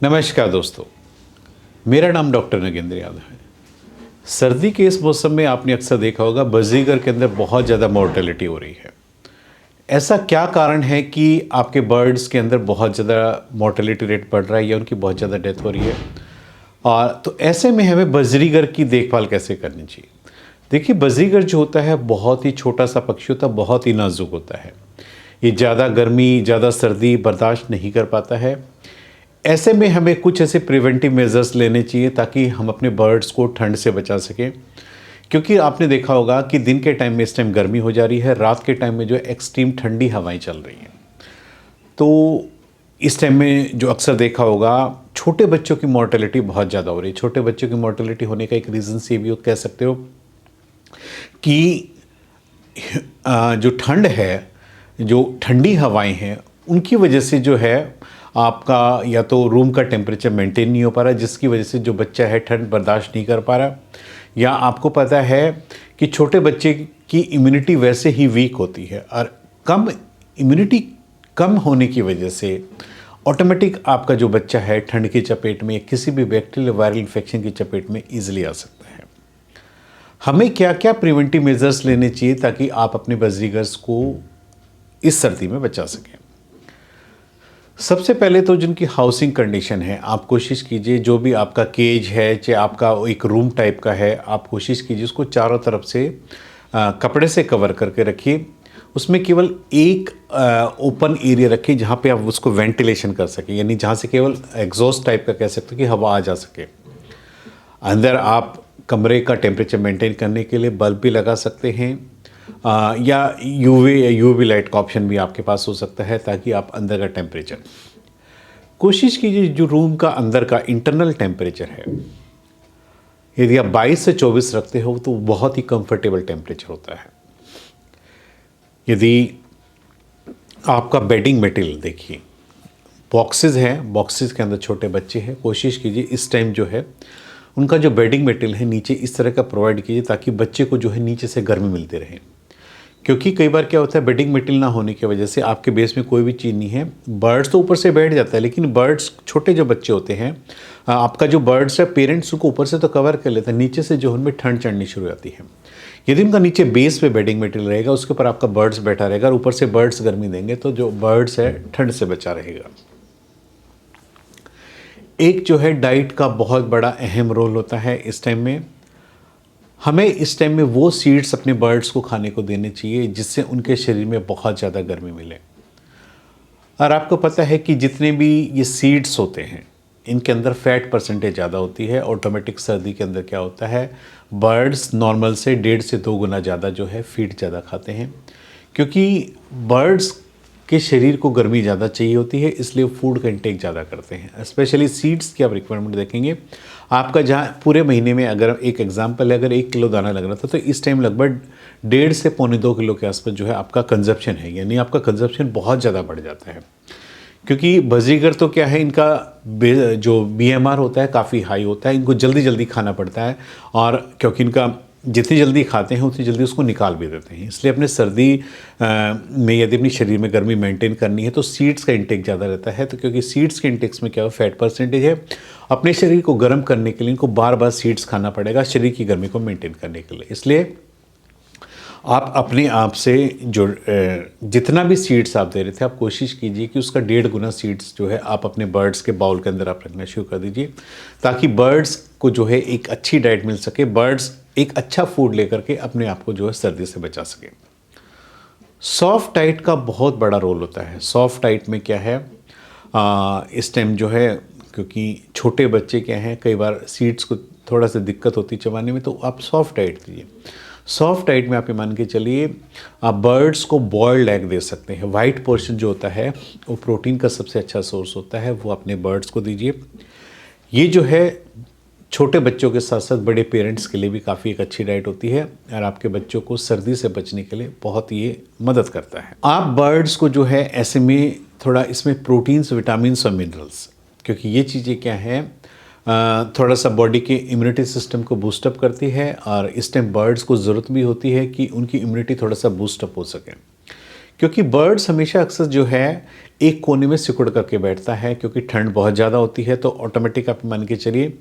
नमस्कार दोस्तों, मेरा नाम डॉक्टर नगेंद्र यादव है। सर्दी के इस मौसम में आपने अक्सर देखा होगा बाजीगर के अंदर बहुत ज़्यादा मोर्टेलिटी हो रही है। ऐसा क्या कारण है कि आपके बर्ड्स के अंदर बहुत ज़्यादा मोर्टेलिटी रेट बढ़ रहा है या उनकी बहुत ज़्यादा डेथ हो रही है? और तो ऐसे में हमें बाजीगर की देखभाल कैसे करनी चाहिए? देखिए, बाजीगर जो होता है बहुत ही छोटा सा पक्षी होता है, बहुत ही नाजुक होता है। ये ज़्यादा गर्मी, ज़्यादा सर्दी बर्दाश्त नहीं कर पाता है। ऐसे में हमें कुछ ऐसे प्रिवेंटिव मेजर्स लेने चाहिए ताकि हम अपने बर्ड्स को ठंड से बचा सकें। क्योंकि आपने देखा होगा कि दिन के टाइम में इस टाइम गर्मी हो जा रही है, रात के टाइम में जो एक्सट्रीम ठंडी हवाएं चल रही हैं। तो इस टाइम में जो अक्सर देखा होगा, छोटे बच्चों की मोर्टेलिटी बहुत ज़्यादा हो रही है। छोटे बच्चों की मोर्टेलिटी होने का एक रीज़न ये भी कह सकते हो कि जो ठंड है, जो ठंडी हवाएं हैं, उनकी वजह से जो है आपका या तो रूम का टेम्परेचर मेंटेन नहीं हो पा रहा, जिसकी वजह से जो बच्चा है ठंड बर्दाश्त नहीं कर पा रहा। या आपको पता है कि छोटे बच्चे की इम्यूनिटी वैसे ही वीक होती है और इम्यूनिटी कम होने की वजह से ऑटोमेटिक आपका जो बच्चा है ठंड की चपेट में, किसी भी बैक्टीरियल वायरल इन्फेक्शन की चपेट में ईजिली आ सकता है। हमें क्या क्या प्रिवेंटिव मेजर्स लेने चाहिए ताकि आप अपने बाजीगर्स को इस सर्दी में बचा सकें? सबसे पहले तो जिनकी हाउसिंग कंडीशन है, आप कोशिश कीजिए जो भी आपका केज है, चाहे आपका एक रूम टाइप का है, आप कोशिश कीजिए उसको चारों तरफ से कपड़े से कवर करके रखिए। उसमें केवल एक ओपन एरिया रखिए जहाँ पे आप उसको वेंटिलेशन कर सकें, यानी जहाँ से केवल एग्जॉस्ट टाइप का कह सकते हो कि हवा आ जा सके। अंदर आप कमरे का टेम्परेचर मेंटेन करने के लिए बल्ब भी लगा सकते हैं, या यूवी लाइट का ऑप्शन भी आपके पास हो सकता है ताकि आप अंदर का टेम्परेचर कोशिश कीजिए। जो रूम का अंदर का इंटरनल टेम्परेचर है, यदि आप 22 से 24 रखते हो तो बहुत ही कंफर्टेबल टेम्परेचर होता है। यदि आपका बेडिंग मटेरियल देखिए, बॉक्सेस हैं, बॉक्सेस के अंदर छोटे बच्चे हैं, कोशिश कीजिए इस टाइम जो है उनका जो बेडिंग मटेरियल है नीचे इस तरह का प्रोवाइड कीजिए ताकि बच्चे को जो है नीचे से गर्मी मिलते रहे। क्योंकि कई बार क्या होता है, बेडिंग मटेरियल ना होने की वजह से आपके बेस में कोई भी चीज़ नहीं है, बर्ड्स तो ऊपर से बैठ जाता है, लेकिन बर्ड्स छोटे जो बच्चे होते हैं, आपका जो बर्ड्स है पेरेंट्स उनको ऊपर से तो कवर कर लेते हैं, नीचे से जो उनमें ठंड चढ़नी शुरू हो जाती है। यदि उनका नीचे बेस पे बेडिंग मटेरियल रहेगा, उसके ऊपर आपका बर्ड्स बैठा रहेगा और ऊपर से बर्ड्स गर्मी देंगे, तो जो बर्ड्स है ठंड से बचा रहेगा। एक जो है डाइट का बहुत बड़ा अहम रोल होता है इस टाइम में। हमें इस टाइम में वो सीड्स अपने बर्ड्स को खाने को देने चाहिए जिससे उनके शरीर में बहुत ज़्यादा गर्मी मिले। और आपको पता है कि जितने भी ये सीड्स होते हैं इनके अंदर फैट परसेंटेज ज़्यादा होती है। ऑटोमेटिक सर्दी के अंदर क्या होता है, बर्ड्स नॉर्मल से 1.5 से 2 गुना ज़्यादा जो है फीड ज़्यादा खाते हैं, क्योंकि बर्ड्स के शरीर को गर्मी ज़्यादा चाहिए होती है, इसलिए फूड का इंटेक ज़्यादा करते हैं। स्पेशली सीड्स की आप रिक्वायरमेंट देखेंगे, आपका जहाँ पूरे महीने में अगर एक एग्जांपल है, अगर 1 किलो दाना लग रहा था तो इस टाइम लगभग 1.5 से पौने 2 किलो के आसपास जो है आपका कंजप्शन है, यानी आपका कंजप्शन बहुत ज़्यादा बढ़ जाता है। क्योंकि बाजीगर तो क्या है, इनका जो BMR होता है काफ़ी हाई होता है, इनको जल्दी जल्दी खाना पड़ता है, और क्योंकि इनका जितनी जल्दी खाते हैं उतनी जल्दी उसको निकाल भी देते हैं। इसलिए अपने सर्दी में यदि अपनी शरीर में गर्मी मेंटेन करनी है तो सीड्स का इंटेक ज़्यादा रहता है। तो क्योंकि सीड्स के इंटेक्स में क्या हो, फैट परसेंटेज है, अपने शरीर को गर्म करने के लिए इनको बार बार सीड्स खाना पड़ेगा शरीर की गर्मी को मेंटेन करने के लिए। इसलिए आप अपने आप से जो जितना भी सीड्स आप दे रहे थे, आप कोशिश कीजिए कि उसका 1.5 गुना सीड्स जो है आप अपने बर्ड्स के बाउल के अंदर आप रखना शुरू कर दीजिए, ताकि बर्ड्स को जो है एक अच्छी डाइट मिल सके, बर्ड्स एक अच्छा फूड लेकर के अपने आप को जो है सर्दी से बचा सके। सॉफ्ट डाइट का बहुत बड़ा रोल होता है। सॉफ्ट डाइट में क्या है, इस टाइम जो है क्योंकि छोटे बच्चे क्या हैं, कई बार सीड्स को थोड़ा सा दिक्कत होती है चबाने में, तो आप सॉफ्ट डाइट दीजिए। सॉफ्ट डाइट में आप ये मान के चलिए, आप बर्ड्स को बॉयल्ड एग दे सकते हैं। वाइट पोर्शन जो होता है वो प्रोटीन का सबसे अच्छा सोर्स होता है, वो अपने बर्ड्स को दीजिए। ये जो है छोटे बच्चों के साथ साथ बड़े पेरेंट्स के लिए भी काफ़ी एक अच्छी डाइट होती है और आपके बच्चों को सर्दी से बचने के लिए बहुत ये मदद करता है। आप बर्ड्स को जो है ऐसे में थोड़ा इसमें प्रोटीन्स, विटामिन्स और मिनरल्स, क्योंकि ये चीज़ें क्या हैं, थोड़ा सा बॉडी के इम्यूनिटी सिस्टम को बूस्टअप करती है, और इस टाइम बर्ड्स को ज़रूरत भी होती है कि उनकी इम्यूनिटी थोड़ा सा बूस्टअप हो सके। क्योंकि बर्ड्स हमेशा अक्सर जो है एक कोने में सिकुड़ करके बैठता है, क्योंकि ठंड बहुत ज़्यादा होती है तो ऑटोमेटिक आप मान के चलिए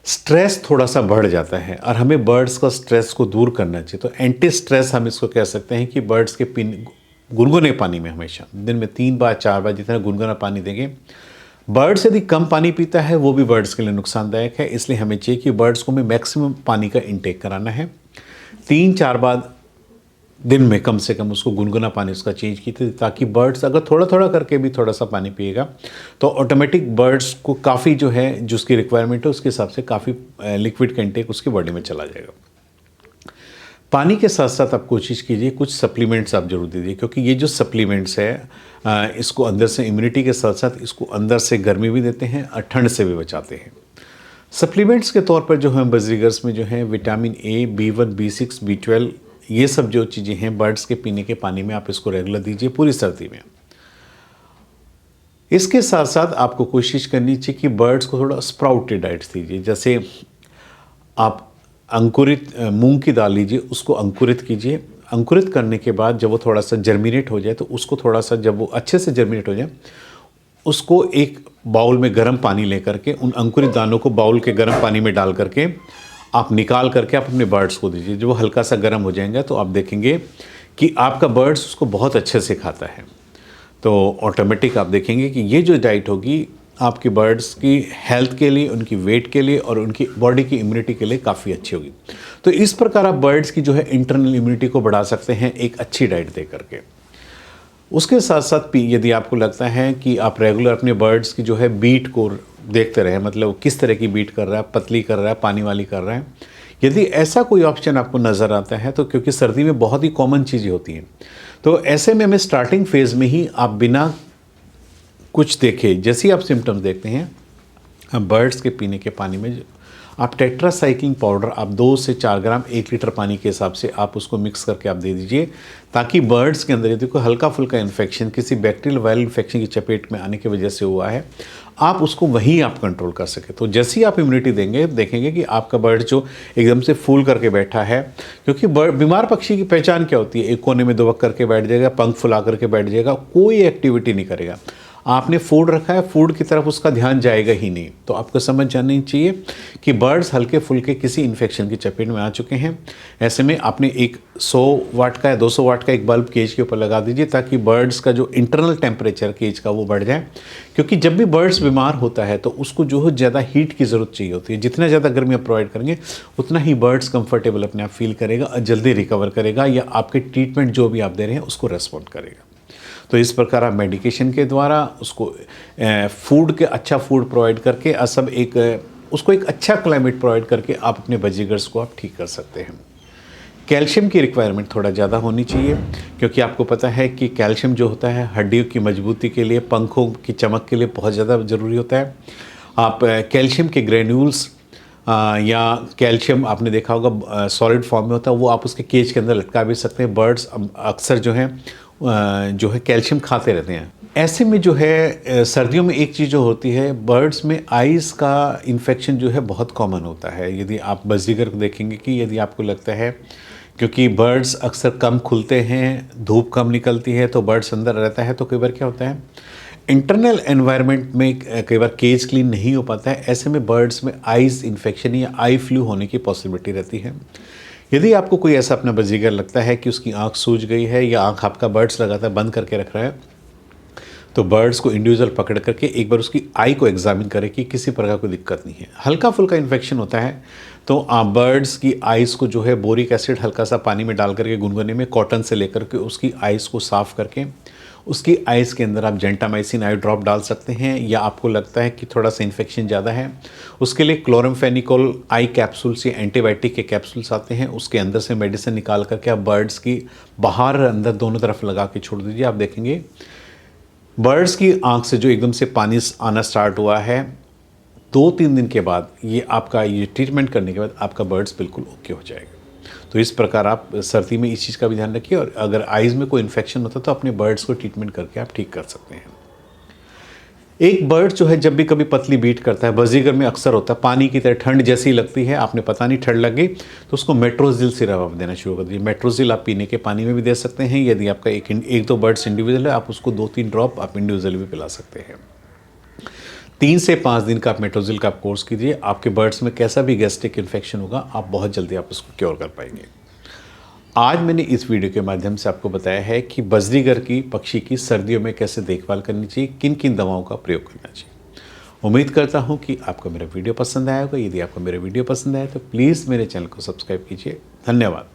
स्ट्रेस थोड़ा सा बढ़ जाता है, और हमें बर्ड्स का स्ट्रेस को दूर करना चाहिए। तो एंटी स्ट्रेस हम इसको कह सकते हैं कि बर्ड्स के गुनगुने पानी में हमेशा दिन में 3 बार 4 बार जितना गुनगुना पानी देंगे। बर्ड्स यदि कम पानी पीता है वो भी बर्ड्स के लिए नुकसानदायक है, इसलिए हमें चाहिए कि बर्ड्स को हमें मैक्सिमम पानी का इंटेक कराना है। 3-4 बार दिन में कम से कम उसको गुनगुना पानी उसका चेंज कीजिए, ताकि बर्ड्स अगर थोड़ा थोड़ा करके भी थोड़ा सा पानी पिएगा तो ऑटोमेटिक बर्ड्स को काफ़ी जो है जो उसकी रिक्वायरमेंट है उसके हिसाब से काफ़ी लिक्विड का इंटेक उसकी बॉडी में चला जाएगा। पानी के साथ साथ आप कोशिश कीजिए कुछ सप्लीमेंट्स आप जरूर दीजिए, क्योंकि ये जो सप्लीमेंट्स है इसको अंदर से इम्यूनिटी के साथ साथ इसको अंदर से गर्मी भी देते हैं और ठंड से भी बचाते हैं। सप्लीमेंट्स के तौर पर जो है बजरीगर्स में जो है vitamin A, B1, B6, B12, ये सब जो चीज़ें हैं बर्ड्स के पीने के पानी में आप इसको रेगुलर दीजिए पूरी सर्दी में। इसके साथ साथ आपको कोशिश करनी चाहिए कि बर्ड्स को थोड़ा स्प्राउटेड डाइट्स दीजिए। जैसे आप अंकुरित मूंग की दाल लीजिए, उसको अंकुरित कीजिए। अंकुरित करने के बाद जब वो थोड़ा सा जर्मिनेट हो जाए तो उसको थोड़ा सा, जब वो अच्छे से जर्मिनेट हो जाए, उसको एक बाउल में गर्म पानी लेकर के उन अंकुरित दानों को बाउल के गर्म पानी में डाल करके आप निकाल करके आप अपने बर्ड्स को दीजिए। जब वो हल्का सा गर्म हो जाएगा तो आप देखेंगे कि आपका बर्ड्स उसको बहुत अच्छे से खाता है। तो ऑटोमेटिक आप देखेंगे कि ये जो डाइट होगी आपके बर्ड्स की हेल्थ के लिए, उनकी वेट के लिए और उनकी बॉडी की इम्यूनिटी के लिए काफ़ी अच्छी होगी। तो इस प्रकार आप बर्ड्स की जो है इंटरनल इम्यूनिटी को बढ़ा सकते हैं एक अच्छी डाइट दे करके। उसके साथ साथ यदि आपको लगता है कि आप रेगुलर अपने बर्ड्स की जो है बीट को देखते रहे, मतलब किस तरह की बीट कर रहा है, पतली कर रहा है, पानी वाली कर रहा है, यदि ऐसा कोई ऑप्शन आपको नज़र आता है तो, क्योंकि सर्दी में बहुत ही कॉमन चीज़ें होती हैं, तो ऐसे में हमें स्टार्टिंग फेज़ में ही आप बिना कुछ देखे जैसे ही आप सिम्टम्स देखते हैं बर्ड्स के पीने के पानी में आप टेट्रासाइक्लिन पाउडर आप 2 से 4 ग्राम 1 लीटर पानी के हिसाब से आप उसको मिक्स करके आप दे दीजिए, ताकि बर्ड्स के अंदर यदि कोई हल्का फुल्का इन्फेक्शन किसी बैक्टीरियल वायरल इन्फेक्शन की चपेट में आने की वजह से हुआ है, आप उसको वहीं आप कंट्रोल कर सके। तो जैसे ही आप इम्यूनिटी देंगे देखेंगे कि आपका बर्ड जो एकदम से फूल करके बैठा है, क्योंकि बीमार पक्षी की पहचान क्या होती है, एक कोने में दुबक करके बैठ जाएगा, पंख फुला करके बैठ जाएगा, कोई एक्टिविटी नहीं करेगा। आपने फूड रखा है, फूड की तरफ उसका ध्यान जाएगा ही नहीं। तो आपको समझ जानी चाहिए कि बर्ड्स हल्के फुल्के किसी इन्फेक्शन की चपेट में आ चुके हैं। ऐसे में आपने एक 100 वाट का या 200 वाट का एक बल्ब केज के ऊपर लगा दीजिए, ताकि बर्ड्स का जो इंटरनल टेम्परेचर केज का वो बढ़ जाए। क्योंकि जब भी बर्ड्स बीमार होता है तो उसको जो है ज़्यादा हीट की ज़रूरत चाहिए होती है। जितना ज़्यादा गर्मी आप प्रोवाइड करेंगे उतना ही बर्ड्स कंफर्टेबल अपने आप फील करेगा और जल्दी रिकवर करेगा, या आपके ट्रीटमेंट जो भी आप दे रहे हैं उसको रेस्पॉन्ड करेगा। तो इस प्रकार आप मेडिकेशन के द्वारा उसको फूड के अच्छा फूड प्रोवाइड करके सब उसको एक अच्छा क्लाइमेट प्रोवाइड करके आप अपने बजीगर्स को आप ठीक कर सकते हैं। कैल्शियम की रिक्वायरमेंट थोड़ा ज़्यादा होनी चाहिए, क्योंकि आपको पता है कि कैल्शियम जो होता है हड्डियों की मजबूती के लिए, पंखों की चमक के लिए बहुत ज़्यादा ज़रूरी होता है। आप कैल्शियम के ग्रेन्यूल्स या कैल्शियम आपने देखा होगा सॉलिड फॉर्म में होता है, वो आप उसके केज के अंदर लटका भी सकते हैं। बर्ड्स अक्सर जो है कैल्शियम खाते रहते हैं। ऐसे में जो है सर्दियों में एक चीज़ जो होती है, बर्ड्स में आइज़ का इन्फेक्शन जो है बहुत कॉमन होता है। यदि आप बजीगर को देखेंगे कि यदि आपको लगता है, क्योंकि बर्ड्स अक्सर कम खुलते हैं, धूप कम निकलती है तो बर्ड्स अंदर रहता है, तो कई बार क्या होता है इंटरनल एनवायरनमेंट में कई बार केज क्लीन नहीं हो पाता है। ऐसे में बर्ड्स में आइज़ इन्फेक्शन या आई फ्लू होने की पॉसिबिलिटी रहती है। यदि आपको कोई ऐसा अपना बजीगर लगता है कि उसकी आंख सूज गई है या आंख आपका बर्ड्स लगातार बंद करके रख रहा है, तो बर्ड्स को इंडिविजुअल पकड़ करके एक बार उसकी आई को एग्जामिन करें कि किसी प्रकार कोई दिक्कत नहीं है। हल्का फुल्का इन्फेक्शन होता है तो आप बर्ड्स की आइज़ को जो है बोरिक एसिड हल्का सा पानी में डाल करके गुनगुने में कॉटन से लेकर के उसकी आइज़ को साफ़ करके उसकी आइज़ के अंदर आप जेंटामाइसिन आई ड्रॉप डाल सकते हैं। या आपको लगता है कि थोड़ा सा इन्फेक्शन ज़्यादा है, उसके लिए क्लोरमफेनिकोल आई कैप्सूल्स या एंटीबायोटिक के कैप्सूल्स आते हैं, उसके अंदर से मेडिसिन निकाल करके आप बर्ड्स की बाहर अंदर दोनों तरफ लगा के छोड़ दीजिए। आप देखेंगे बर्ड्स की आंख से जो एकदम से पानी आना स्टार्ट हुआ है, 2-3 दिन के बाद ये आपका ये ट्रीटमेंट करने के बाद आपका बर्ड्स बिल्कुल ओके हो जाएगा। तो इस प्रकार आप सर्दी में इस चीज़ का भी ध्यान रखिए, और अगर आइज़ में कोई इन्फेक्शन होता है तो अपने बर्ड्स को ट्रीटमेंट करके आप ठीक कर सकते हैं। एक बर्ड जो है जब भी कभी पतली बीट करता है, बाजीगर में अक्सर होता है, पानी की तरह ठंड जैसी लगती है, आपने पता नहीं ठंड लग गई तो उसको मेट्रोजिल सिरप आप देना शुरू कर दीजिए। मेट्रोजिल आप पीने के पानी में भी दे सकते हैं, यदि आपका एक दो बर्ड्स इंडिविजुअल है आप उसको 2-3 ड्रॉप आप इंडिविजुअल भी पिला सकते हैं। 3 से 5 दिन का आप मेट्रोजिल का आप कोर्स कीजिए, आपके बर्ड्स में कैसा भी गैस्ट्रिक इन्फेक्शन होगा आप बहुत जल्दी आप उसको क्योर कर पाएंगे। आज मैंने इस वीडियो के माध्यम से आपको बताया है कि बाजीगर की पक्षी की सर्दियों में कैसे देखभाल करनी चाहिए, किन किन दवाओं का प्रयोग करना चाहिए। उम्मीद करता हूं कि आपको मेरा वीडियो पसंद आया होगा। यदि आपको मेरा वीडियो पसंद आया तो प्लीज़ मेरे चैनल को सब्सक्राइब कीजिए। धन्यवाद।